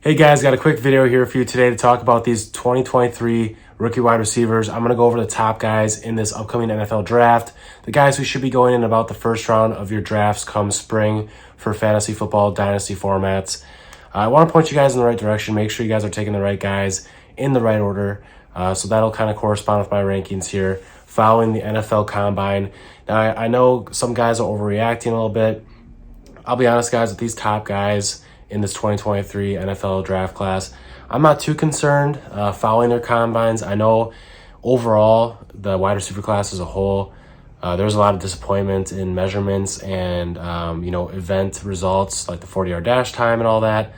Hey guys, got a quick video here for you today to talk about these 2023 rookie wide receivers. I'm going to go over the top guys in this upcoming NFL draft. The guys who should be going in about the first round of your drafts come spring for fantasy football dynasty formats. I want to point you guys in the right direction. Make sure you guys are taking the right guys in the right order. So that'll kind of correspond with my rankings here following the NFL Combine. Now, I know some guys are overreacting a little bit. I'll be honest, guys, with these top guys in this 2023 NFL draft class, I'm not too concerned following their combines. I know overall the wide receiver class as a whole, there's a lot of disappointment in measurements and event results like the 40-yard dash time and all that.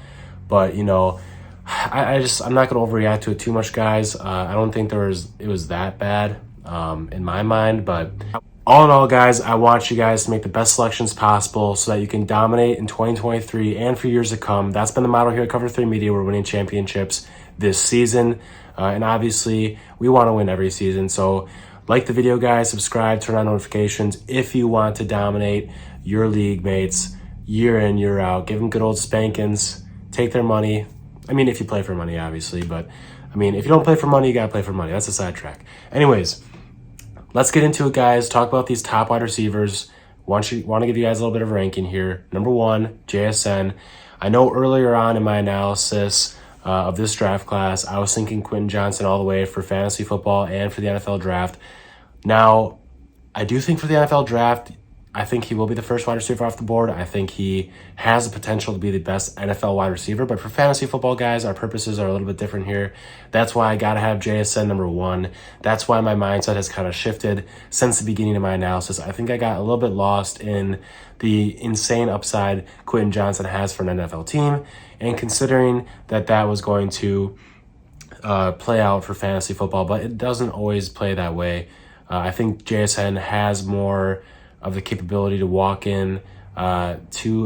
But I'm not going to overreact to it too much, guys. I don't think it was that bad in my mind, but all in all, guys, I want you guys to make the best selections possible so that you can dominate in 2023 and for years to come. That's been the motto here at Cover 3 Media. We're winning championships this season. And obviously, we want to win every season. So like the video, guys, subscribe, turn on notifications if you want to dominate your league mates year in, year out. Give them good old spankings. Take their money. I mean, if you play for money, obviously. But, if you don't play for money, you got to play for money. That's a sidetrack. Anyways, let's get into it, guys. Talk about these top wide receivers. Want to give you guys a little bit of a ranking here. Number 1, JSN. I know earlier on in my analysis of this draft class, I was thinking Quentin Johnson all the way for fantasy football and for the NFL draft. Now, I do think for the NFL draft, I think he will be the first wide receiver off the board. I think he has the potential to be the best NFL wide receiver. But for fantasy football, guys, our purposes are a little bit different here. That's why I got to have JSN number 1. That's why my mindset has kind of shifted since the beginning of my analysis. I think I got a little bit lost in the insane upside Quentin Johnson has for an NFL team. And considering that was going to play out for fantasy football, but it doesn't always play that way. I think JSN has more of the capability to walk in to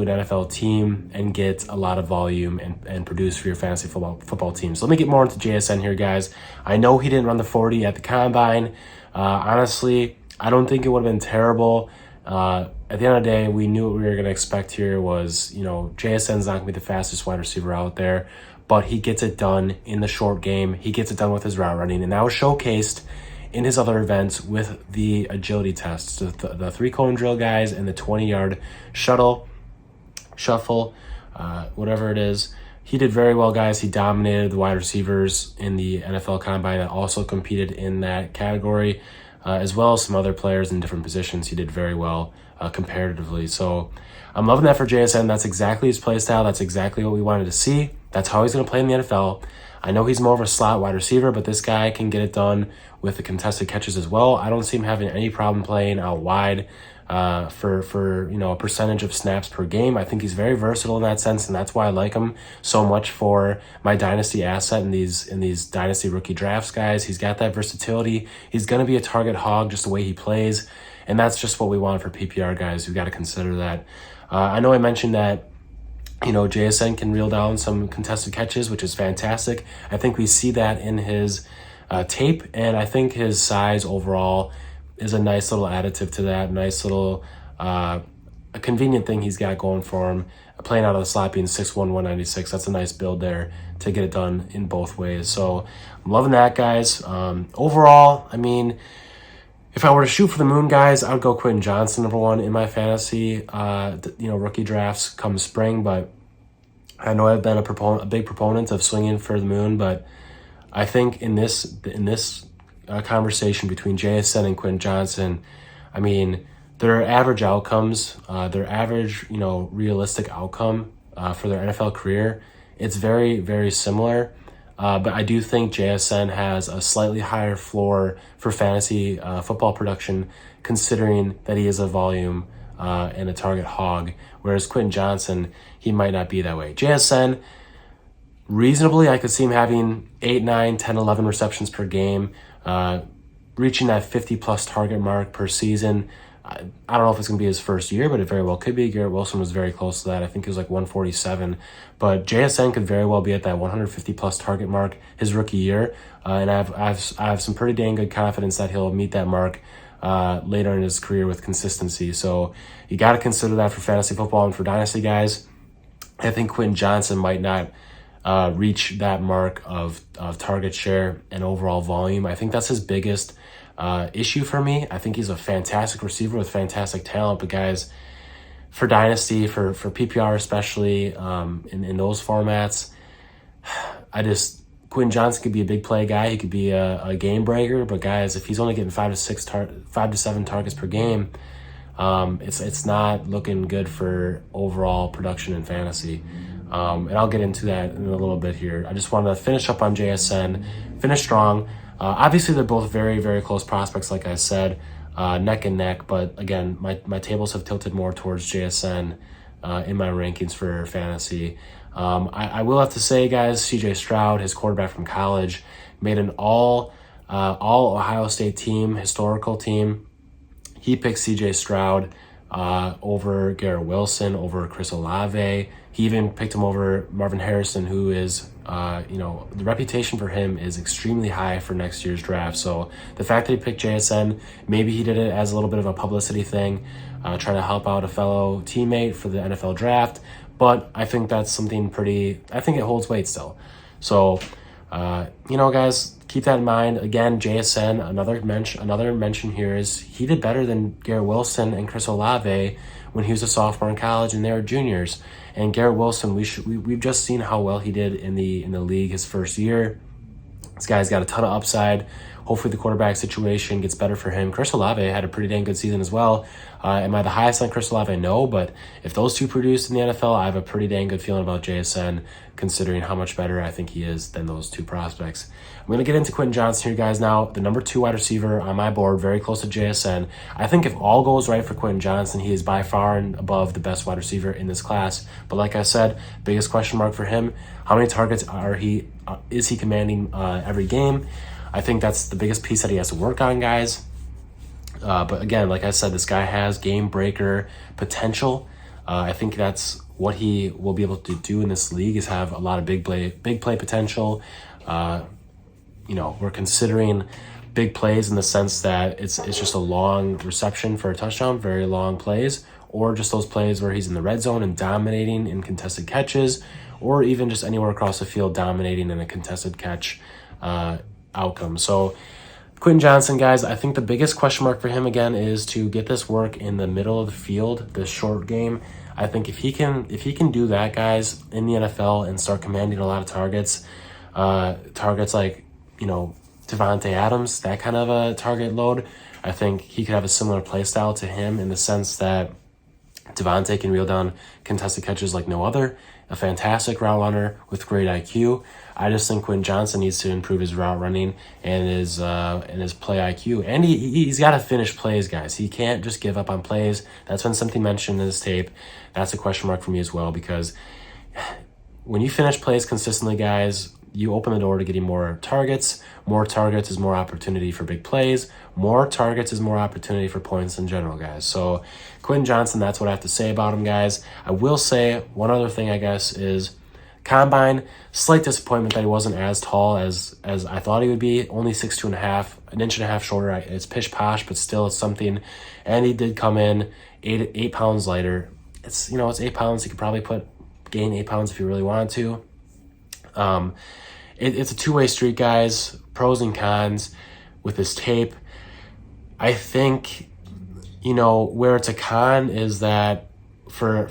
an NFL team and get a lot of volume and produce for your fantasy football team. So let me get more into JSN here, guys. I know he didn't run the 40 at the Combine. Honestly, I don't think it would have been terrible. At the end of the day, we knew what we were going to expect here was, JSN's not going to be the fastest wide receiver out there, but he gets it done in the short game. He gets it done with his route running, and that was showcased in his other events with the agility tests, the 3-cone drill, guys, and the 20-yard shuffle, whatever it is. He did very well, guys. He dominated the wide receivers in the NFL Combine that also competed in that category, as well as some other players in different positions. He did very well comparatively. So I'm loving that for JSN. That's exactly his play style. That's exactly what we wanted to see. That's how he's going to play in the NFL. I know he's more of a slot wide receiver, but this guy can get it done with the contested catches as well. I don't see him having any problem playing out wide for a percentage of snaps per game. I think he's very versatile in that sense, and that's why I like him so much for my dynasty asset in these dynasty rookie drafts, guys. He's got that versatility. He's going to be a target hog just the way he plays, and that's just what we want for PPR, guys. We got to consider that. I know I mentioned that JSN can reel down some contested catches, which is fantastic. I think we see that in his tape, and I think his size overall is a nice little additive to that. Nice little a convenient thing he's got going for him. Playing out of the slot, being 6'1", 196, that's a nice build there to get it done in both ways. So I'm loving that, guys. Overall, if I were to shoot for the moon, guys, I would go Quentin Johnson number 1 in my fantasy, rookie drafts come spring. But I know I've been a big proponent of swinging for the moon. But I think in this conversation between JSN and Quentin Johnson, their average outcomes, their average realistic outcome for their NFL career, it's very, very similar. But I do think JSN has a slightly higher floor for fantasy football production, considering that he is a volume and a target hog, whereas Quentin Johnson, he might not be that way. JSN, reasonably, I could see him having 8, 9, 10, 11 receptions per game, reaching that 50-plus target mark per season. I don't know if it's going to be his first year, but it very well could be. Garrett Wilson was very close to that. I think he was like 147. But JSN could very well be at that 150-plus target mark his rookie year. And I have some pretty dang good confidence that he'll meet that mark later in his career with consistency. So you got to consider that for fantasy football and for Dynasty, guys. I think Quentin Johnson might not reach that mark of target share and overall volume. I think that's his biggest issue for me. I think he's a fantastic receiver with fantastic talent, but guys, for Dynasty, for PPR especially, in those formats, Quentin Johnson could be a big play guy. He could be a game breaker, but guys, if he's only getting 5 to 7 targets per game, it's not looking good for overall production in fantasy. And I'll get into that in a little bit here. I just wanted to finish up on JSN, finish strong. Obviously, they're both very, very close prospects, like I said, neck and neck. But again, my tables have tilted more towards JSN in my rankings for fantasy. I will have to say, guys, CJ Stroud, his quarterback from college, made an all Ohio State team, historical team. He picked CJ Stroud over Garrett Wilson, over Chris Olave. He even picked him over Marvin Harrison, who is, the reputation for him is extremely high for next year's draft. So the fact that he picked JSN, maybe he did it as a little bit of a publicity thing, trying to help out a fellow teammate for the NFL draft. But I think that's something I think it holds weight still. So, guys, keep that in mind. Again, JSN, another mention here is he did better than Garrett Wilson and Chris Olave when he was a sophomore in college and they were juniors. And Garrett Wilson, we've just seen how well he did in the league his first year. This guy's got a ton of upside. Hopefully the quarterback situation gets better for him. Chris Olave had a pretty dang good season as well. Am I the highest on Chris Olave? No, but if those two produce in the NFL, I have a pretty dang good feeling about JSN, considering how much better I think he is than those two prospects. I'm going to get into Quentin Johnson here, guys, now. The number 2 wide receiver on my board, very close to JSN. I think if all goes right for Quentin Johnson, he is by far and above the best wide receiver in this class. But like I said, biggest question mark for him, how many targets is he commanding every game? I think that's the biggest piece that he has to work on, guys. But again, like I said, this guy has game breaker potential. I think that's what he will be able to do in this league, is have a lot of big play potential. We're considering big plays in the sense that it's just a long reception for a touchdown, very long plays, or just those plays where he's in the red zone and dominating in contested catches, or even just anywhere across the field dominating in a contested catch outcome. So Quentin Johnson, guys, I think the biggest question mark for him again is to get this work in the middle of the field, this short game. I think if he can do that, guys, in the NFL and start commanding a lot of targets like Devontae Adams, that kind of a target load, I think he could have a similar play style to him in the sense that Devontae can reel down contested catches like no other, a fantastic route runner with great IQ. I just think Quentin Johnson needs to improve his route running and his play IQ. And he's got to finish plays, guys. He can't just give up on plays. That's been something mentioned in this tape. That's a question mark for me as well, because when you finish plays consistently, guys, you open the door to getting more targets. More targets is more opportunity for big plays. More targets is more opportunity for points in general, guys. So Quentin Johnson, that's what I have to say about him, guys. I will say one other thing, I guess, is Combine, slight disappointment that he wasn't as tall as I thought he would be. Only 6'2.5", an inch and a half shorter. It's pish posh, but still it's something. And he did come in 8 pounds lighter. It's 8 pounds. He could probably gain 8 pounds if he really wanted to. It's a two-way street, guys. Pros and cons with this tape. I think where it's a con is that for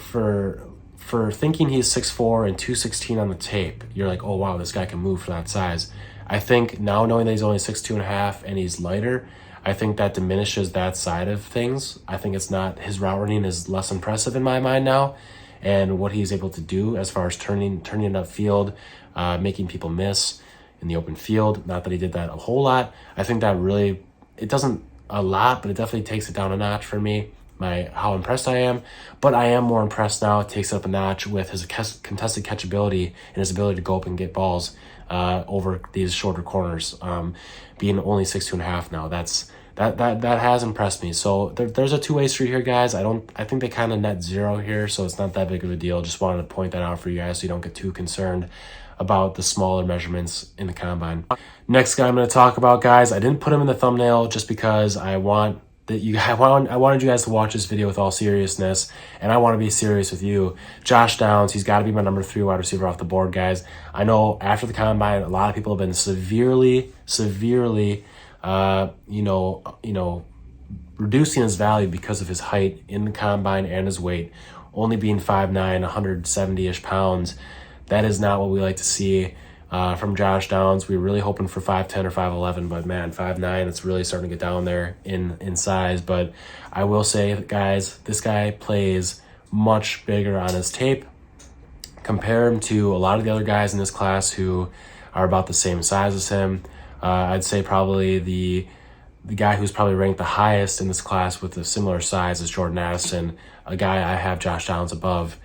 thinking he's 6'4" and 216 on the tape, you're like, oh wow, this guy can move for that size. I think now knowing that he's only 6'2.5" and he's lighter, I think that diminishes that side of things. I think his route running is less impressive in my mind now, and what he's able to do as far as turning it upfield, making people miss in the open field. Not that he did that a whole lot. I think that really, it doesn't a lot, but it definitely takes it down a notch for me. How impressed I am, but I am more impressed now. It takes it up a notch with his contested catchability and his ability to go up and get balls over these shorter corners. Being only 6'2.5" now, that has impressed me. So there's a two-way street here, guys. I think they kind of net zero here, so it's not that big of a deal. Just wanted to point that out for you guys so you don't get too concerned about the smaller measurements in the combine. Next guy I'm going to talk about, guys, I didn't put him in the thumbnail just because I want I wanted you guys to watch this video with all seriousness, and I want to be serious with you. Josh Downs, he's got to be my number 3 wide receiver off the board, guys. I know after the combine, a lot of people have been severely, reducing his value because of his height in the combine and his weight, only being 5'9", 170-ish pounds. That is not what we like to see from Josh Downs. We were really hoping for 5'10" or 5'11", but man, 5'9", it's really starting to get down there in size. But I will say, guys, this guy plays much bigger on his tape. Compare him to a lot of the other guys in this class who are about the same size as him. I'd say probably the guy who's probably ranked the highest in this class with a similar size is Jordan Addison, a guy I have Josh Downs above.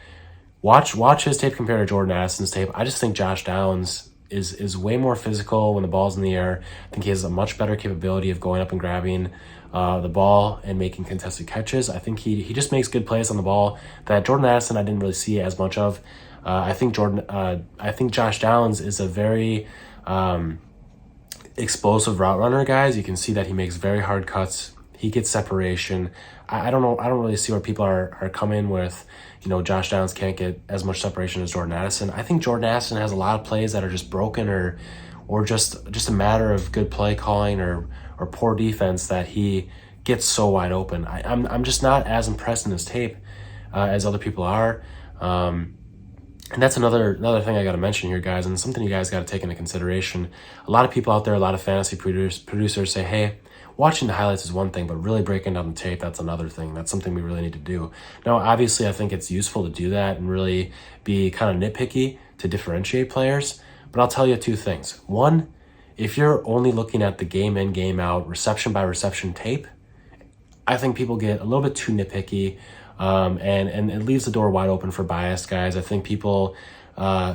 Watch his tape compared to Jordan Addison's tape. I just think Josh Downs is way more physical when the ball's in the air. I think he has a much better capability of going up and grabbing the ball and making contested catches. I think he just makes good plays on the ball that Jordan Addison I didn't really see as much of. I think Josh Downs is a very explosive route runner, guys. You can see that he makes very hard cuts. He gets separation. I don't know. I don't really see where people are coming with, Josh Downs can't get as much separation as Jordan Addison. I think Jordan Addison has a lot of plays that are just broken or just a matter of good play calling or poor defense that he gets so wide open. I'm just not as impressed in his tape as other people are. And that's another thing I got to mention here, guys, and something you guys got to take into consideration. A lot of people out there, a lot of fantasy producers say, hey, watching the highlights is one thing, but really breaking down the tape, that's another thing. That's something we really need to do. Now, obviously, I think it's useful to do that and really be kind of nitpicky to differentiate players. But I'll tell you 2 things. One, if you're only looking at the game in, game out, reception by reception tape, I think people get a little bit too nitpicky. And it leaves the door wide open for biased guys. I think people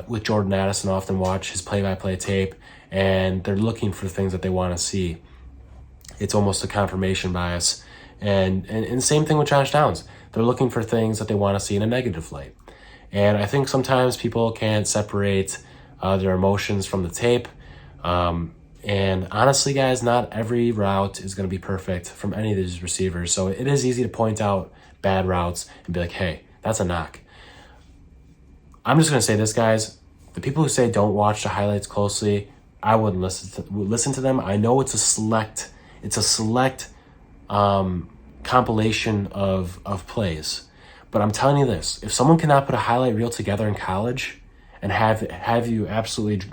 with Jordan Addison often watch his play-by-play tape, and they're looking for things that they want to see. It's almost a confirmation bias. And same thing with Josh Downs. They're looking for things that they want to see in a negative light. And I think sometimes people can't separate their emotions from the tape. And honestly, guys, not every route is going to be perfect from any of these receivers. So it is easy to point out bad routes and be like, hey, that's a knock. I'm just going to say this, guys. The people who say don't watch the highlights closely, I wouldn't listen to them. I know it's a select compilation of plays. But I'm telling you this, if someone cannot put a highlight reel together in college and have you absolutely,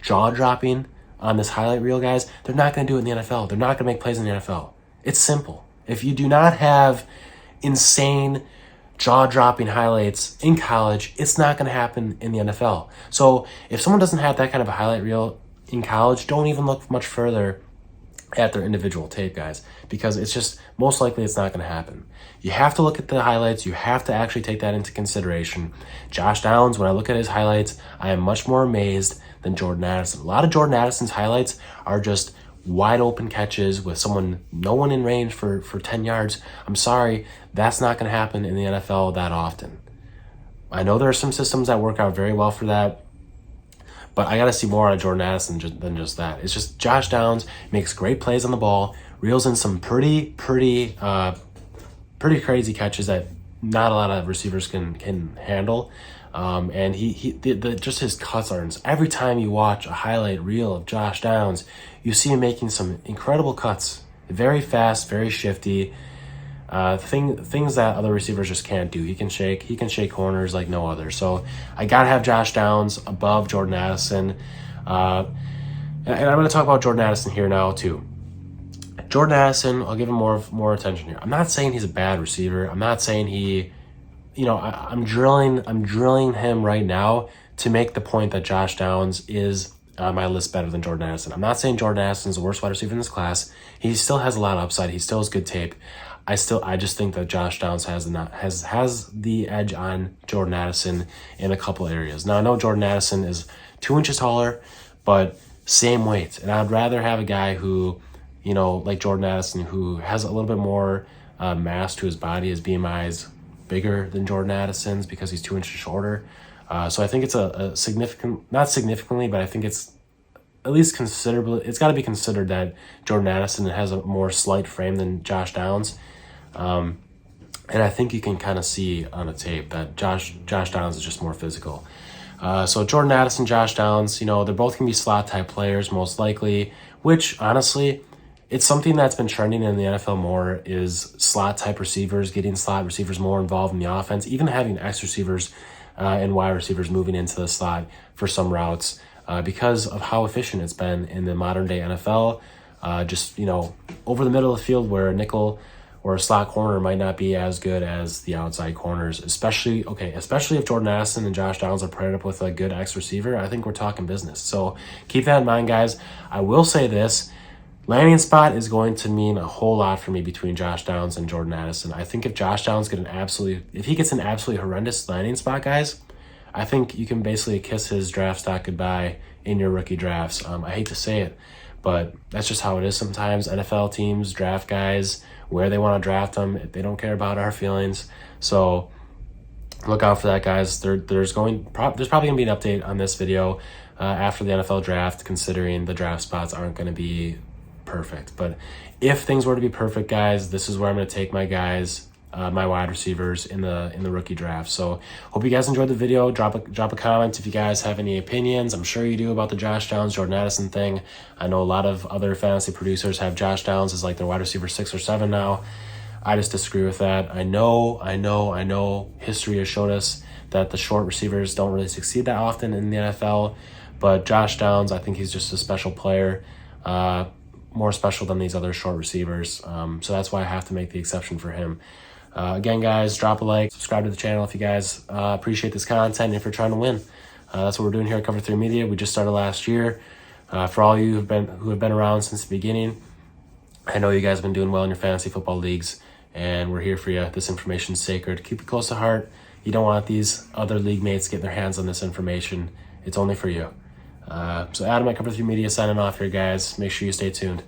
jaw-dropping on this highlight reel, guys, they're not going to do it in the NFL. They're not going to make plays in the NFL. It's simple. If you do not have insane jaw-dropping highlights in college, it's not going to happen in the NFL. So if someone doesn't have that kind of a highlight reel in college, don't even look much further at their individual tape, guys, because it's just most likely it's not going to happen. You have to look at the highlights. You have to actually take that into consideration. Josh Downs, when I look at his highlights, I am much more amazed than Jordan Addison. A lot of Jordan Addison's highlights are just wide open catches with no one in range for 10 yards. I'm sorry, that's not going to happen in the NFL that often. I know there are some systems that work out very well for that, but I got to see more out of Jordan Addison than just that. It's just Josh Downs makes great plays on the ball, reels in some pretty crazy catches that not a lot of receivers can handle. And just his cuts are every time you watch a highlight reel of Josh Downs, you see him making some incredible cuts, very fast, very shifty, things that other receivers just can't do. He can shake corners like no other. So I gotta have Josh Downs above Jordan Addison, and I'm going to talk about Jordan Addison here now too. Jordan Addison, I'll give him more attention here. I'm not saying he's a bad receiver. I'm not saying he. I'm drilling him right now to make the point that Josh Downs is on my list better than Jordan Addison. I'm not saying Jordan Addison is the worst wide receiver in this class. He still has a lot of upside. He still has good tape. I just think that Josh Downs has the edge on Jordan Addison in a couple areas. Now I know Jordan Addison is 2 inches taller, but same weight, and I'd rather have a guy who, like Jordan Addison, who has a little bit more mass to his body. His BMI is bigger than Jordan Addison's because he's 2 inches shorter. So I think it's a significant, not significantly, but I think it's at least considerably, it's got to be considered that Jordan Addison has a more slight frame than Josh Downs. And I think you can kind of see on the tape that Josh Downs is just more physical. So Jordan Addison, Josh Downs, you know, they're both going to be slot type players most likely, which honestly, it's something that's been trending in the NFL more is slot type receivers, getting slot receivers more involved in the offense, even having X receivers and Y receivers moving into the slot for some routes because of how efficient it's been in the modern day NFL. Just, you know, over the middle of the field where a nickel or a slot corner might not be as good as the outside corners, especially if Jordan Addison and Josh Downs are paired up with a good X receiver. I think we're talking business. So keep that in mind, guys. I will say this. Landing spot is going to mean a whole lot for me between Josh Downs and Jordan Addison. I think if Josh Downs if he gets an absolutely horrendous landing spot, guys, I think you can basically kiss his draft stock goodbye in your rookie drafts. I hate to say it, but that's just how it is sometimes. NFL teams draft guys where they want to draft them. They don't care about our feelings. So look out for that, guys. There's probably going to be an update on this video after the NFL draft, considering the draft spots aren't going to be perfect. But if things were to be perfect, guys, this is where I'm going to take my guys, my wide receivers in the rookie draft. So hope you guys enjoyed the video. Drop a comment if you guys have any opinions. I'm sure you do about the Josh Downs, Jordan Addison thing. I know a lot of other fantasy producers have Josh Downs as like their wide receiver 6 or 7 now. I just disagree with that. I know history has showed us that the short receivers don't really succeed that often in the NFL, but Josh Downs, I think he's just a special player, more special than these other short receivers. So that's why I have to make the exception for him. Again, guys, drop a like, subscribe to the channel if you guys appreciate this content and if you're trying to win. That's what we're doing here at Cover 3 Media. We just started last year. For all you who have been around since the beginning, I know you guys have been doing well in your fantasy football leagues, and we're here for you. This information is sacred. Keep it close to heart. You don't want these other league mates getting their hands on this information. It's only for you. So Adam at Cover 3 Media signing off here, guys. Make sure you stay tuned.